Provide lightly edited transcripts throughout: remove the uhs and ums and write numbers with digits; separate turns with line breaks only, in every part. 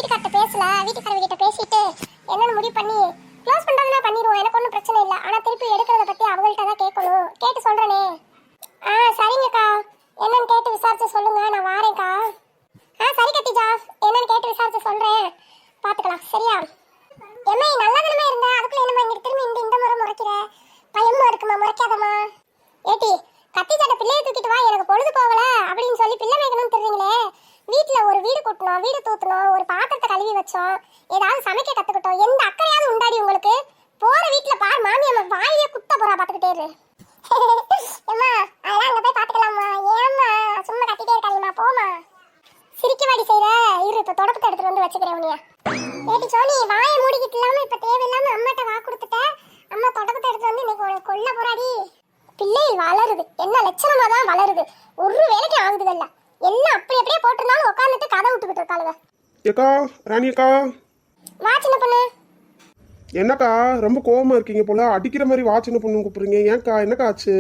வீட்டுக்கார்ட்ட பேசல, வீட்டுக்காரர்கிட்ட பேசிட்டு என்னன்னு முடிவு பண்ணி க்ளோஸ் பண்றதுனா பண்ணிடுவோம். எனக்கு ஒன்றும் பிரச்சனை இல்லை. ஆனா திருப்பி எடுக்கிறத பத்தி அவங்கள்ட்ட தான் கேட்கணும். கேட்டு சொல்றேனே. சரிங்கக்கா, என்னன்னு கேட்டு விசாரிச்சு சொல்லுங்க, நான் வாரேன்க்கா. சரி கத்திஜா, என்னன்னு கேட்டு விசாரிச்சு சொல்றேன், பாத்துக்கலாம். சரியா? எம்மை நல்ல நிலைமை இருந்தா அதுக்குள்ள என்னமா இங்க திரும்பி இந்த முறை முறைக்கிற? பயமா இருக்குமா? முறைக்காதமா. ஏட்டி, கத்திஜாட்ட பிள்ளையை தூக்கிட்டு வா, எனக்கு பொழுது போகல அப்படின்னு சொல்லி பிள்ளை மேய்க்கணும்னு தெரியுங்களே. வீட்டுல ஒரு வீடு கூட்டணும், வீடு தூத்தணும், ஒரு பாத்திரத்தை கழுவி வச்சோம், ஏதாவது சமைக்க கத்துக்கிட்டோம். எந்த அக்கறையாவது உண்டாடி உங்களுக்கு? போற வீட்டுல பார், மாமி அம்மா வாயிலே குத்த போறா, பாத்துக்கிட்டே இரு. அம்மா அதெல்லாம் அங்க போய் பாத்துக்கலாமா? ஏம்மா சும்மா கத்திட்டே இருக்காதீமா, போமா. சிரிக்க வாடி செய்யற இரு, இப்ப தொடப்பத்தை எடுத்துட்டு வந்து வச்சுக்கிறேன் உனியா. ஏட்டி சோனி, வாயை மூடிக்கிட்டு இல்லாம இப்ப தேவையில்லாம அம்மாட்ட வா கொடுத்துட்ட. அம்மா தொடப்பத்தை எடுத்து வந்து இன்னைக்கு உனக்கு கொல்ல போறாடி. பிள்ளை வளருது, என்ன லட்சணமா தான் வளருது, ஒரு வேலைக்கு ஆகுதுல்ல. எல்லாம் அப்படி அப்படியே போட்டிருந்தாலும் உட்காந்துட்டு கதை விட்டுக்கிட்டு இருக்காளுங்க.
ஏக்கா, ராணி அக்கா.
வா சின்ன பொண்ணு.
என்னக்கா ரொம்ப கோவமா இருக்கீங்க போல, அடிக்கிற மாதிரி வா சின்ன பொண்ணு கூப்பிடுறீங்க, ஏன்க்கா என்னக்கா ஆச்சு?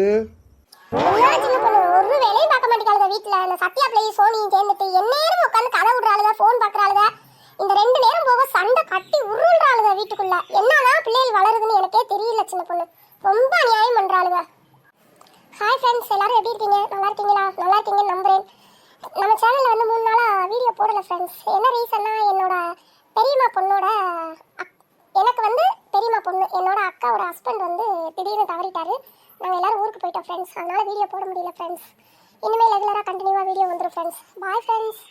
சின்ன பொண்ணு ஒரு வேலையும் பார்க்க மாட்டேங்காளுங்க வீட்டுல. இந்த சத்யா பிள்ளை சோனியும் சேர்ந்துட்டு எந்நேரம் உட்காந்து கதை விடுறாளுங்க, போன் பாக்குறாளுங்க. இந்த 2 நேரம் போக சண்டை கட்டி உருள்றாளுங்க வீட்டுக்குள்ள. என்னதான் பிள்ளைகள் வளருதுன்னு எனக்கே தெரியல சின்ன பொண்ணு, ரொம்ப அநியாயம் பண்றாளுங்க. ஹாய் ஃப்ரெண்ட்ஸ், எல்லாரும் எப்படி இருக்கீங்க? நல்லா இருக்கீங்களா? நல்லா இருக்கீங்கன்னு நம்புறேன். நம்ம சேனல்ல வந்து 3 நாளா வீடியோ போடல ஃப்ரெண்ட்ஸ். என்ன ரீசன்னா, என்னோட பெரியம்மா பொண்ணோட எனக்கு வந்து பெரியம்மா பொண்ணு என்னோட அக்காவோட ஹஸ்பண்ட் வந்து திடீர்னு தவறிட்டாரு. நாங்கள் எல்லாரும் ஊருக்கு போயிட்டோம் ஃப்ரெண்ட்ஸ், அதனால வீடியோ போட முடியல ஃப்ரெண்ட்ஸ். இனிமேல் ரெகுலராக கண்டினியூவாக வீடியோ வந்துடும் ஃப்ரெண்ட்ஸ். Bye friends.